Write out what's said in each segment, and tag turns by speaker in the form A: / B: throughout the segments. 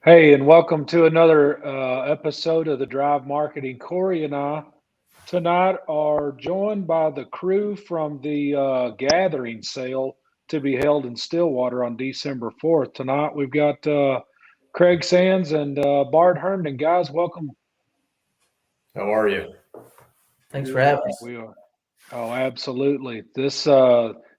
A: Hey, and welcome to another episode of the Drive Marketing. Corey and I tonight are joined by the crew from the gathering sale to be held in Stillwater on December 4th. Tonight we've got Craig Sands and Bart Herndon. Guys, welcome.
B: How are you?
C: Thanks for having us.
A: We are. Oh, absolutely. This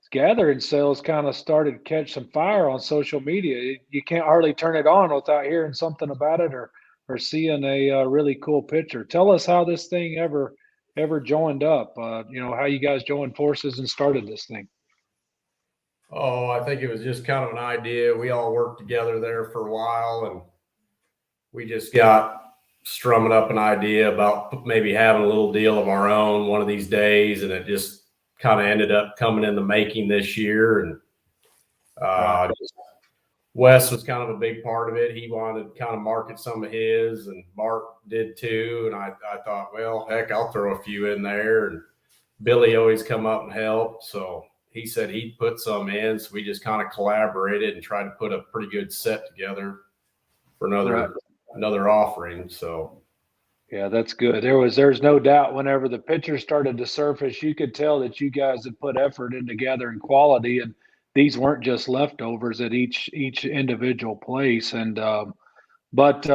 A: gathering sales kind of started to catch some fire on social media. You can't hardly turn it on without hearing something about it or seeing a really cool picture. Tell us how this thing ever joined up. How you guys joined forces and started this thing.
B: Oh, I think it was just kind of an idea. We all worked together there for a while, and we just got strumming up an idea about maybe having a little deal of our own one of these days, and it just kind of ended up coming in the making this year. And Wes was kind of a big part of it. He wanted to kind of market some of his, and Mark did too. And I thought, well, heck, I'll throw a few in there. And Billy always come up and help. So he said he'd put some in. So we just kind of collaborated and tried to put a pretty good set together for another offering. So
A: yeah, that's good. There's no doubt whenever the pictures started to surface, you could tell that you guys had put effort into gathering quality, and these weren't just leftovers at each individual place. And but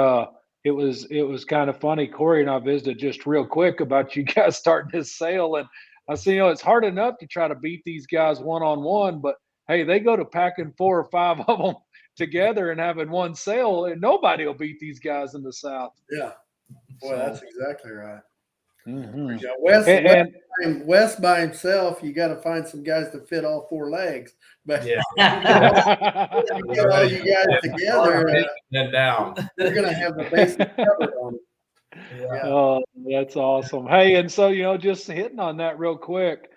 A: it was kind of funny. Corey and I visited just real quick about you guys starting this sale, and I see it's hard enough to try to beat these guys one on one, but hey, they go to packing 4 or 5 of them together and having one sale, and nobody will beat these guys in the South.
D: Yeah. Boy, that's exactly right.
A: Mm-hmm.
D: Yeah, Wes by himself, you got to find some guys to fit all 4 legs. But
B: yeah,
D: you get all you guys together,
B: then down.
D: you're going to have the basics covered on it.
A: Yeah. Oh, that's awesome. Hey, and so, just hitting on that real quick,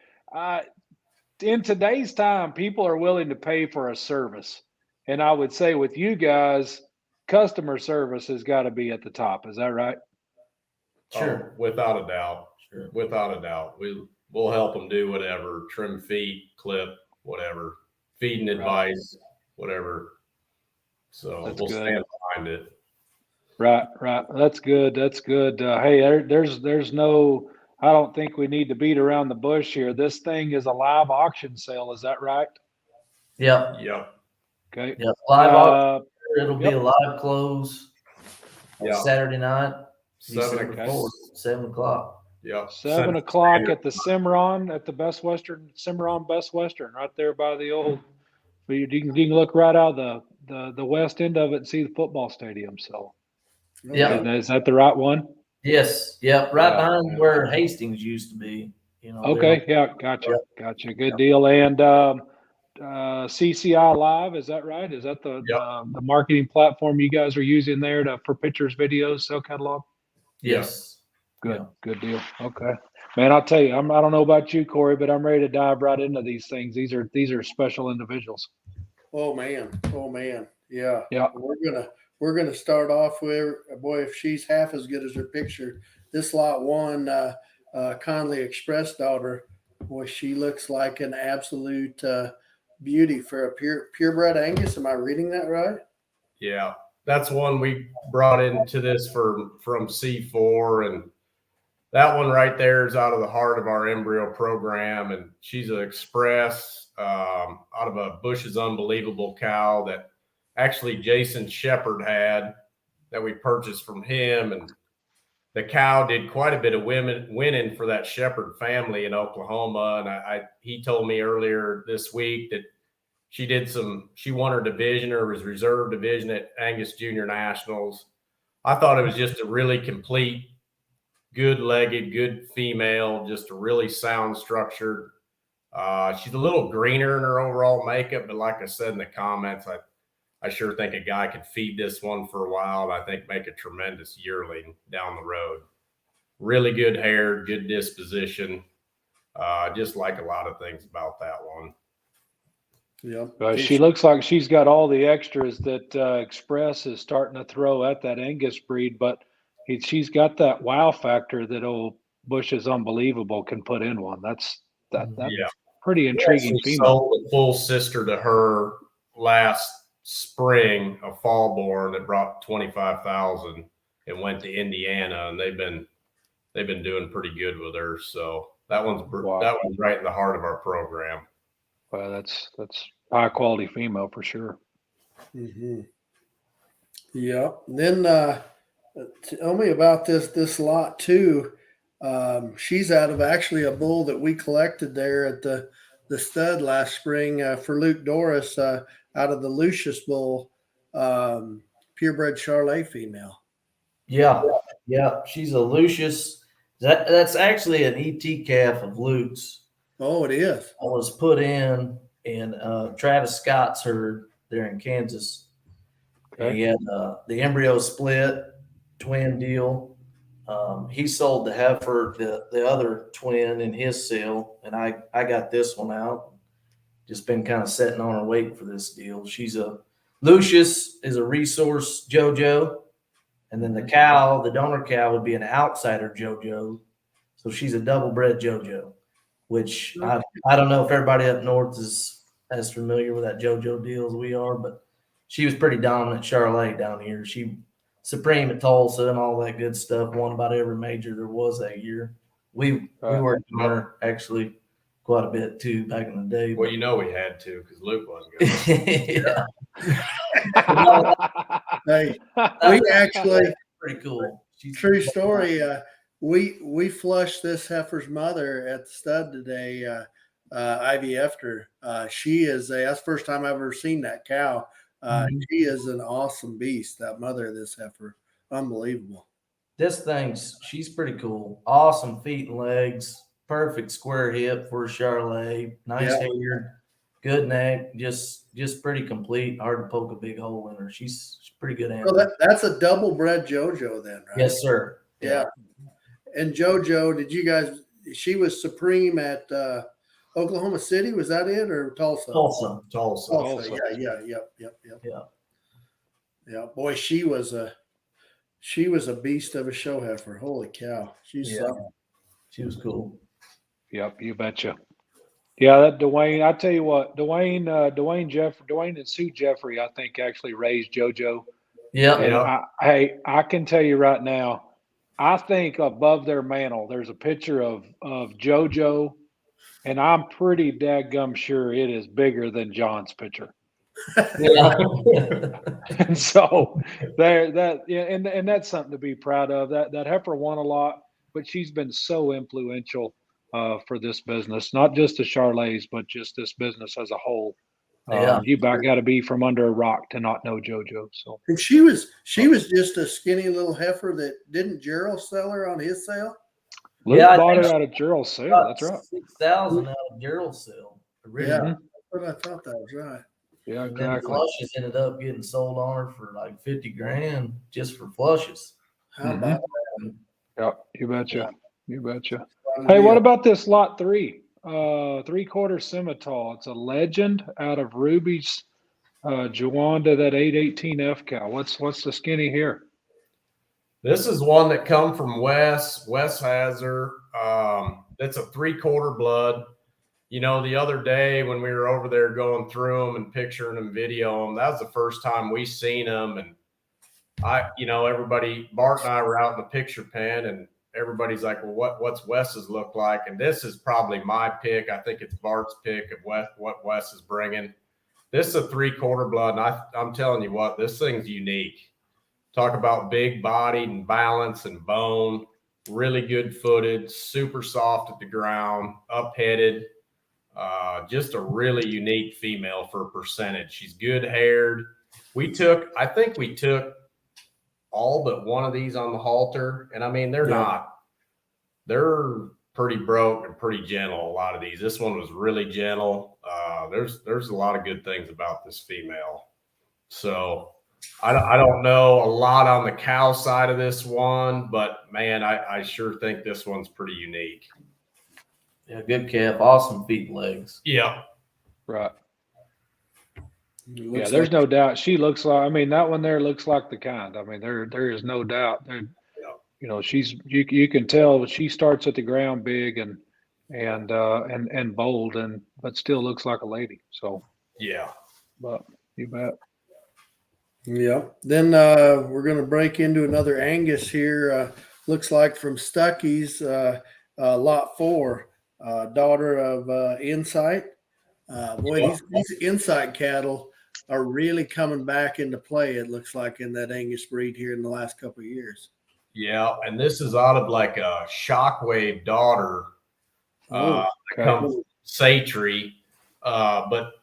A: in today's time, people are willing to pay for a service. And I would say with you guys, customer service has got to be at the top. Is that right?
C: Sure.
B: Oh, without a doubt.
C: Sure.
B: Without a doubt. We'll help them do whatever, trim feet, clip, whatever, feeding advice, whatever. So
A: That's
B: we'll
A: good.
B: stand behind it.
A: Right. That's good. Hey, there's no, I don't think we need to beat around the bush here. This thing is a live auction sale. Is that right?
C: Yep.
B: Yep.
A: Okay.
C: Yep. Live auction. It'll be a live close Saturday night.
B: 7 o'clock.
C: 7 o'clock.
B: Yeah.
A: 7 o'clock at the Cimarron, at the Best Western, Cimarron Best Western, right there by the old. You can look right out the west end of it and see the football stadium. So,
C: yeah,
A: is that the right one?
C: Yes. Yep. Right behind where Hastings used to be.
A: Okay. Yeah. Gotcha. Good deal. And CCI Live, is that right? Is that the marketing platform you guys are using there for pictures, videos, sale catalog?
C: Yes.
A: Good deal. Okay, man. I'll tell you, I don't know about you, Corey, but I'm ready to dive right into these things. These are special individuals.
D: Oh man. Yeah.
A: Yeah.
D: We're gonna start off with, boy, if she's half as good as her picture, this lot 1, Conley Express daughter, boy, she looks like an absolute beauty for a purebred Angus. Am I reading that right?
B: Yeah. That's one we brought into this from C4, and that one right there is out of the heart of our embryo program, and she's an express out of a Bush's Unbelievable cow that actually Jason Shepard had that we purchased from him, and the cow did quite a bit of winning for that Shepard family in Oklahoma, and he told me earlier this week that she won her division, or was reserve division at Angus Junior Nationals. I thought it was just a really complete, good-legged, good female, just a really sound structured. She's a little greener in her overall makeup, but like I said in the comments, I sure think a guy could feed this one for a while, and I think make a tremendous yearling down the road. Really good hair, good disposition. Just like a lot of things about that one.
D: Yeah.
A: She looks like she's got all the extras that Express is starting to throw at that Angus breed, but she's got that wow factor that old Bush's Unbelievable can put in one. That's pretty intriguing female.
B: Sold a full sister to her last spring a fall born that brought 25,000 and went to Indiana, and they've been doing pretty good with her. So that one's right in the heart of our program.
A: Well, that's high quality female for sure.
D: Mm-hmm. Yeah. Then tell me about this lot too. She's out of actually a bull that we collected there at the stud last spring for Luke Doris out of the Lucius bull, purebred Charolais female.
C: Yeah. She's a Lucius. That's actually an ET calf of Luke's.
D: Oh, it is.
C: I was put in Travis Scott's herd there in Kansas.
A: Okay.
C: He had the embryo split twin deal. He sold the heifer, the other twin in his sale, and I got this one out. Just been kind of sitting on her waiting for this deal. She's a Lucius is a resource JoJo, and then the cow, the donor cow, would be an outsider JoJo. So she's a double bred JoJo, which I don't know if everybody up north is as familiar with that JoJo deal as we are, but she was pretty dominant Charolais down here. She supreme at Tulsa and all that good stuff. Won about every major there was that year. We worked on her actually quite a bit too back in the day.
B: Well, you know we had to because Luke wasn't good.
C: Yeah.
D: Hey, we actually
C: Pretty cool.
D: true story. We flushed this heifer's mother at the stud today. IVF'd her. She is that's the first time I've ever seen that cow. She is an awesome beast. That mother of this heifer, unbelievable.
C: She's pretty cool. Awesome feet and legs. Perfect square hip for a Charolais. Nice hair, good neck. Just pretty complete. Hard to poke a big hole in her. She's pretty good animal.
D: So that's a double bred JoJo then, right?
C: Yes, sir.
D: Yeah. And JoJo, did you guys? She was supreme at Oklahoma City. Was that it or Tulsa?
C: Tulsa.
D: Yeah. Boy, she was a beast of a show heifer. Holy cow, she's something.
C: She was cool.
A: Yep, you betcha. Yeah, that Dwayne. I tell you what, Dwayne and Sue Jeffrey, I think actually raised JoJo.
C: Yeah.
A: And I can tell you right now, I think above their mantle, there's a picture of JoJo, and I'm pretty dadgum sure it is bigger than John's picture. And so and that's something to be proud of. That heifer won a lot, but she's been so influential for this business, not just the Charolais, but just this business as a whole. You about got to be from under a rock to not know JoJo. So,
D: and she was just a skinny little heifer that didn't Gerald sell her on his sale.
A: Luke bought her out of Gerald's sale. That's right.
C: 6,000 out of Gerald's sale.
D: Yeah, but I thought that was right.
A: Yeah,
C: and
A: exactly.
C: then flushes ended up getting sold on her for like 50 grand just for flushes.
D: How about that?
A: Yep, you betcha. You betcha. Hey, what about this lot 3? 3/4 Simmental. It's a legend out of Ruby's Juanda, that 818F cow. What's the skinny here?
B: This is one that come from Wes. Wes has her. It's a 3/4 blood. You know, the other day when we were over there going through them and picturing them, video them, that was the first time we seen them. And everybody, Bart and I were out in the picture pen, and everybody's like, well, what's Wes's look like? And this is probably my pick. I think it's Bart's pick of what Wes is bringing. This is a 3/4 blood, and I'm telling you what, this thing's unique. Talk about big bodied and balance and bone, really good footed, super soft at the ground, up-headed. Just a really unique female for a percentage. She's good haired. I think we took all but one of these on the halter. And I mean, they're pretty broke and pretty gentle, a lot of these. This one was really gentle. There's a lot of good things about this female. So I don't know a lot on the cow side of this one, but man, I sure think this one's pretty unique.
C: Yeah, good calf, awesome feet and legs.
B: Yeah.
A: Right. Yeah, there's no doubt. She looks like, I mean, that one there looks like the kind. I mean, there is no doubt. You know, you can tell she starts at the ground big and bold, but still looks like a lady. So
B: yeah.
A: But you bet.
D: Yeah. Then we're going to break into another Angus here. Looks like from Stuckey's, lot 4, daughter of Insight. Boy, these Insight cattle are really coming back into play, it looks like, in that Angus breed here in the last couple of years.
B: Yeah, and this is out of like a Shockwave daughter.
D: Oh,
B: That comes from Satry. But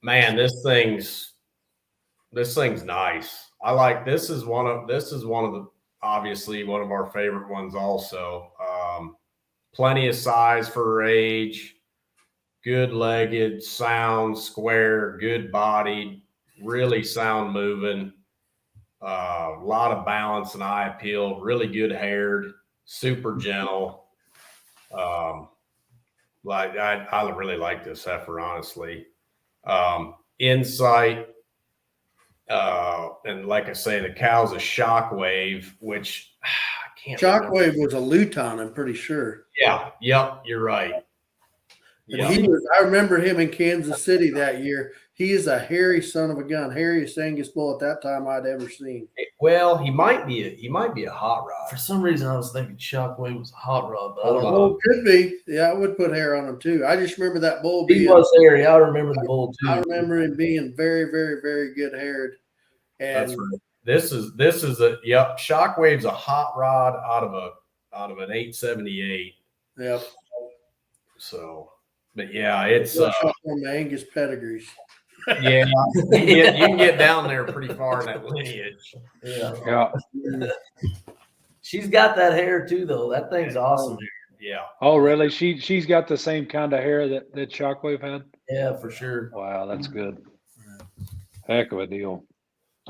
B: man, this thing's nice. I like this is one of the obviously one of our favorite ones also. Plenty of size for her age, good legged, sound, square, good bodied, really sound moving. A lot of balance and eye appeal, really good haired, super gentle. Like I really like this heifer, honestly. Insight, and like I say, the cow's a Shockwave, which I can't.
D: Shockwave was a Luton, I'm pretty sure.
B: Yeah, yep, you're right.
D: And I remember him in Kansas City that year. He is a hairy son of a gun, hairiest Angus bull at that time I'd ever seen.
B: Well, he might be a hot rod.
C: For some reason, I was thinking Shockwave was a hot rod, but I don't know.
D: Oh, could be. Yeah, I would put hair on him too. I just remember that bull
C: He
D: being.
C: was hairy. I remember the bull too.
D: I remember him being very, very, very good haired. And
B: That's right. This is a Shockwave's a hot rod out of an 878.
D: Yep.
B: So, but yeah, it's
D: on the Angus pedigrees.
B: yeah, you can get down there pretty far in that lineage.
C: Yeah. She's got that hair too, though. That thing's awesome.
B: Yeah.
A: Oh, really? She's got the same kind of hair that Shockwave had?
C: Yeah, for sure.
A: Wow, that's good. Heck of a deal.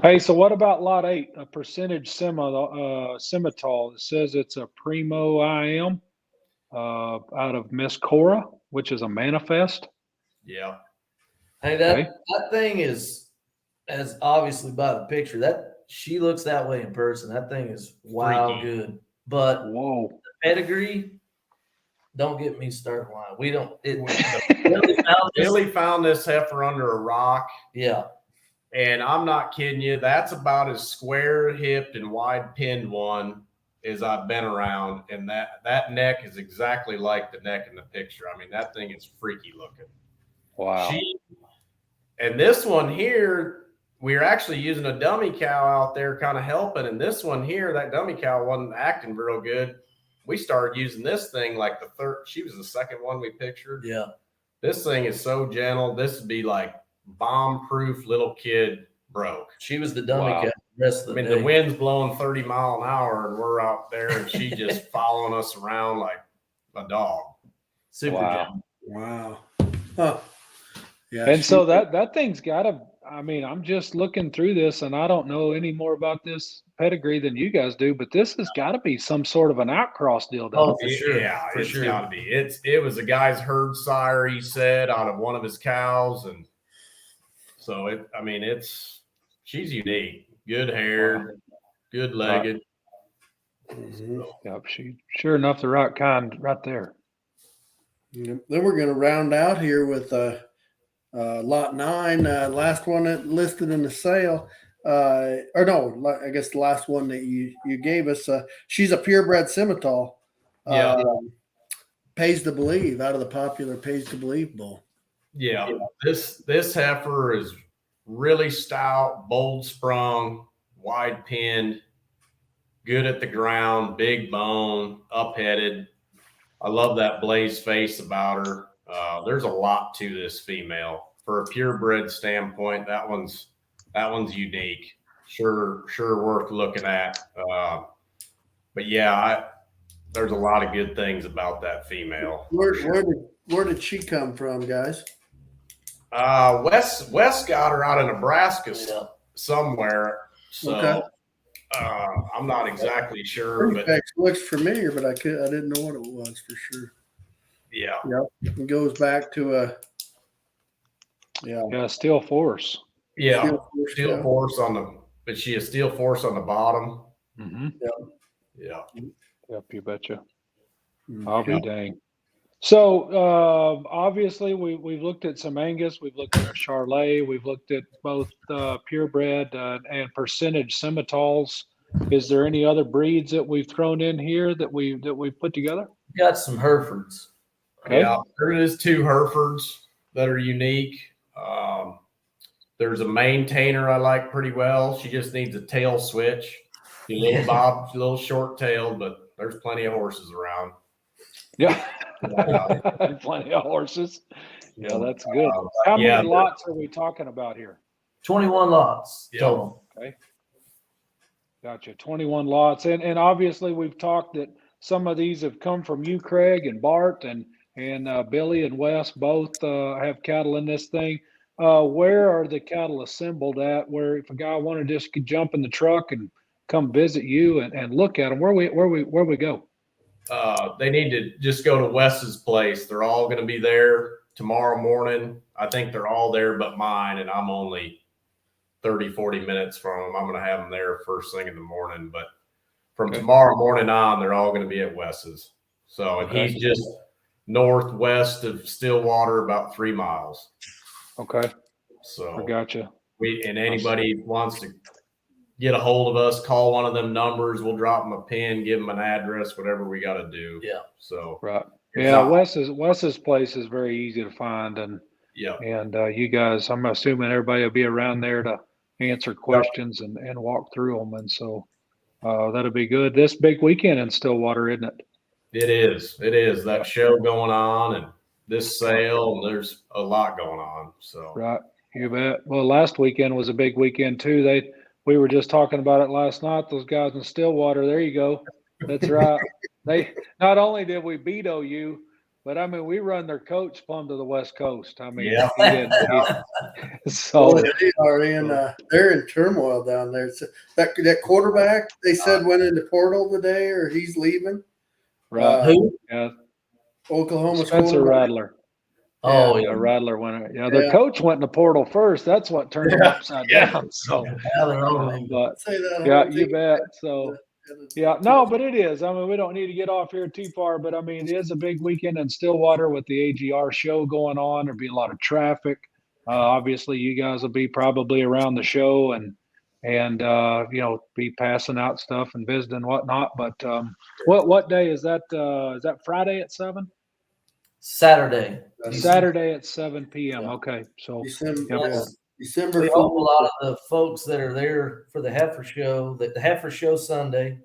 A: Hey, so what about lot 8? A percentage Simmental. It says it's a Primo IM out of Miss Cora, which is a manifest.
B: Yeah.
C: Hey, that thing is, as obviously by the picture, that she looks that way in person. That thing is wild good. But
A: whoa,
C: the pedigree, don't get me started lying. We don't.
B: Billy found this heifer under a rock.
C: Yeah.
B: And I'm not kidding you. That's about as square hipped and wide pinned one as I've been around. And that neck is exactly like the neck in the picture. I mean, that thing is freaky looking.
A: Wow.
B: And this one here, we were actually using a dummy cow out there kind of helping. And this one here, that dummy cow wasn't acting real good. We started using this thing like the third. She was the second one we pictured.
C: Yeah.
B: This thing is so gentle. This would be like bomb-proof little kid broke.
C: She was the dummy cat the rest of the day.
B: The wind's blowing 30 mile an hour and we're out there and she just following us around like a dog.
C: Super gentle.
D: Wow. Huh. Yeah.
A: And so that thing's gotta, I mean, I'm just looking through this and I don't know any more about this pedigree than you guys do, but this has got to be some sort of an outcross deal.
C: Oh, for sure.
B: Yeah,
C: for
B: it's
C: sure.
B: gotta be. It was a guy's herd sire, he said, out of one of his cows. And so she's unique, good hair, good legged.
A: Yep, she sure enough the right kind right there.
D: Then we're going to round out here with lot 9, last one that listed in the sale. Or no, I guess the last one that you gave us. She's a purebred Simmental.
B: Yeah.
D: Pays to Believe, out of the popular Pays to Believe bull.
B: Yeah, this heifer is really stout, bold sprung, wide pinned, good at the ground, big bone, up-headed. I love that blaze face about her. There's a lot to this female. For a purebred standpoint, that one's unique. Sure worth looking at. But yeah, there's a lot of good things about that female.
D: Where did she come from, guys?
B: Wes got her out of Nebraska somewhere. So
D: Okay.
B: I'm not exactly sure, but
D: looks familiar, but I didn't know what it was for sure.
B: Yeah.
D: Yep. It goes back to
A: Steel Force.
B: Yeah. Steel Force but she has Steel Force on the bottom.
A: Mm-hmm.
B: Yeah.
A: Yep, you betcha. I'll be dang. So obviously we've looked at some Angus, we've looked at a Charolais, we've looked at both purebred and percentage Semital's. Is there any other breeds that we've thrown in here that we've put together?
C: Got some Herefords.
A: Okay.
B: Yeah, there is 2 Herefords that are unique. There's a maintainer I like pretty well. She just needs a tail switch. She's a little bob, she's a little short tailed, but there's plenty of horses around.
A: Yeah. Plenty of horses. Yeah, that's good.
B: Um,
A: How
B: yeah,
A: many lots are we talking about here?
C: 21 lots
B: Yeah.
C: total.
A: Okay. Gotcha. 21 lots. And obviously we've talked that some of these have come from you, Craig, and Bart, and Billy and Wes both have cattle in this thing. Where are the cattle assembled at? Where if a guy wanted to just jump in the truck and come visit you and look at them, where we go?
B: They need to just go to Wes's place. They're all going to be there tomorrow morning. I think they're all there but mine, and I'm only 30, 40 minutes from them. I'm going to have them there first thing in the morning. But from
A: Okay.
B: tomorrow morning on, they're all going to be at Wes's. So, and
A: Okay.
B: he's just northwest of Stillwater, about 3 miles.
A: Okay.
B: So
A: I gotcha.
B: anybody wants to get a hold of us, call one of them numbers. We'll drop them a pin, give them an address, whatever we got to do.
C: Yeah.
B: So
A: Right.
B: it's
A: Yeah,
B: not-
A: Wes's place is very easy to find, and
B: yeah.
A: you guys, I'm assuming everybody will be around there to answer questions and walk through them, and so that'll be good. This big weekend in Stillwater, isn't it?
B: It is. It is. That show going on and this sale, and there's a lot going on. So
A: Right. You bet. Well, last weekend was a big weekend too. We were just talking about it last night. Those guys in Stillwater. There you go. That's right. They not only did we beat OU, but I mean we run their coach plumb to the West Coast. I mean,
B: Yeah.
A: he did. So
D: Well, they are in they're in turmoil down there. So that quarterback they said went into portal today, or he's leaving.
A: right.
C: Who?
A: Yeah.
D: Oklahoma's
A: Spencer
D: quarterback.
A: Rattler.
C: Oh,
A: Yeah,
C: yeah.
A: Rattler went. Yeah, their
D: Yeah.
A: coach went in the portal first. That's what turned them upside
B: Yeah.
A: down. So,
C: Now they're on.
A: but
D: Say that.
A: yeah,
D: whole
A: you
D: team.
A: bet. So. Yeah, no, but it is. I mean, we don't need to get off here too far, but I mean, it is a big weekend in Stillwater with the AGR show going on. There'll be a lot of traffic. Obviously, you guys will be probably around the show and be passing out stuff and visiting and whatnot. But what day is that? Is that Friday at 7?
C: Saturday.
A: Saturday at 7 p.m.
C: Yeah.
A: Okay, so
D: December.
A: Yep.
D: Yeah. December.
C: We hope a lot of the folks that are there for the heifer show, the heifer show Sunday.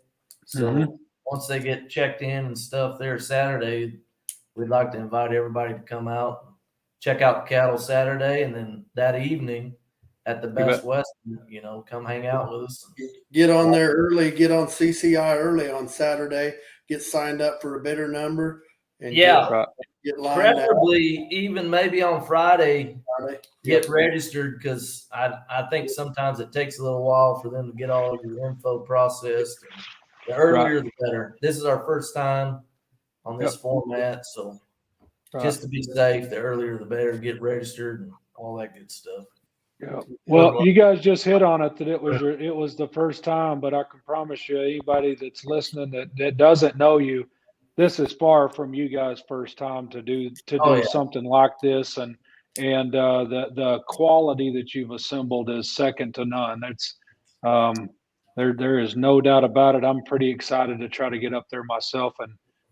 C: So
A: Mhm.
C: once they get checked in and stuff there Saturday, we'd like to invite everybody to come out, check out the cattle Saturday, and then that evening at the Best
A: bet.
C: West, come hang out with us.
D: Get on there early. Get on CCI early on Saturday. Get signed up for a bidder number. And
C: Yeah.
A: Right.
D: get lined up.
C: Preferably even maybe on Friday,
D: Friday.
C: get registered, because I think sometimes it takes a little while for them to get all of your info processed. The earlier the better. This is our first time on this format, so
A: Right.
C: just to be safe, the earlier the better. Get registered and all that good stuff.
A: Yeah. Well, you guys just hit on it that it was the first time, but I can promise you, anybody that's listening that doesn't know you, this is far from you guys' first time to do something like this, and the quality that you've assembled is second to none. It's there is no doubt about it. I'm pretty excited to try to get up there myself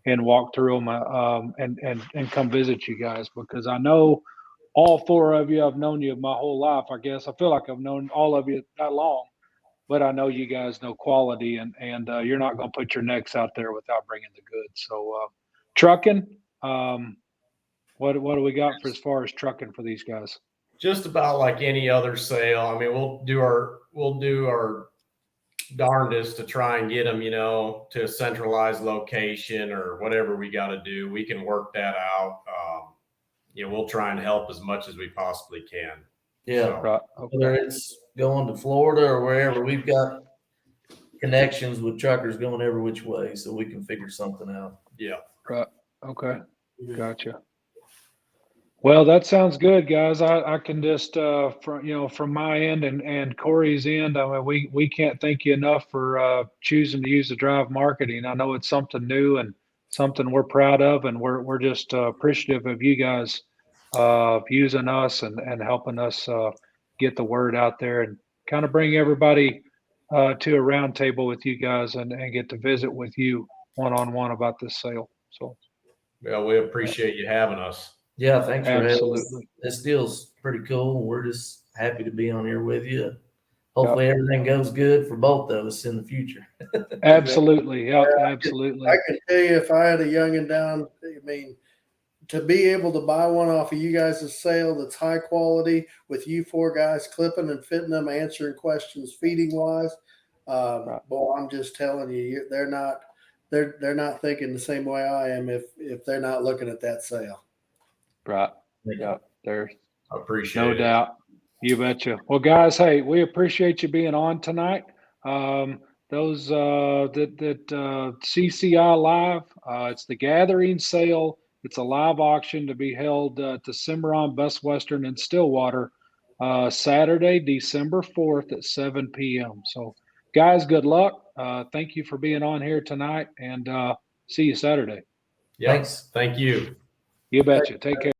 A: and walk through them and come visit you guys, because I know all 4 of you. I've known you my whole life. I guess I feel like I've known all of you that long, but I know you guys know quality, and you're not going to put your necks out there without bringing the goods. So trucking, what do we got for as far as trucking for these guys?
B: just about like any other sale. I mean, we'll do our darndest to try and get them, to a centralized location or whatever we got to do. We can work that out. We'll try and help as much as we possibly can.
C: Yeah.
B: So,
A: Right.
C: Whether it's going to Florida or wherever, we've got connections with truckers going every which way, so we can figure something out.
B: yeah.
A: Right. Okay. Gotcha. Well, that sounds good, guys. I can just from my end and Corey's end, I mean, we can't thank you enough for choosing to use the Drive Marketing. I know it's something new, and something we're proud of, and we're just appreciative of you guys using us and helping us get the word out there and kind of bring everybody to a round table with you guys and get to visit with you one-on-one about this sale. So,
B: Well, we appreciate you having us.
C: Yeah, thanks for having us.
A: absolutely.
C: This deal's pretty cool. We're just happy to be on here with you. Hopefully everything goes good for both of us in the future.
A: Absolutely. Yep, absolutely.
D: I can tell you, if I had a youngin' down, I mean, to be able to buy one off of you guys' sale that's high quality with you four guys clipping and fitting them, answering questions, feeding wise,
A: Right.
D: boy, I'm just telling you, they're not thinking the same way I am if they're not looking at that sale.
A: Right. Yeah. There's
B: I appreciate
A: no
B: it.
A: doubt. You betcha. Well, guys, hey, we appreciate you being on tonight. Those that CCI Live, it's the gathering sale. It's a live auction to be held to Cimarron, Best Western, and Stillwater Saturday, December 4th at 7 p.m. So, guys, good luck. Thank you for being on here tonight, and see you Saturday.
B: Yeah.
C: Thanks.
B: Thank you.
A: You betcha. Take care.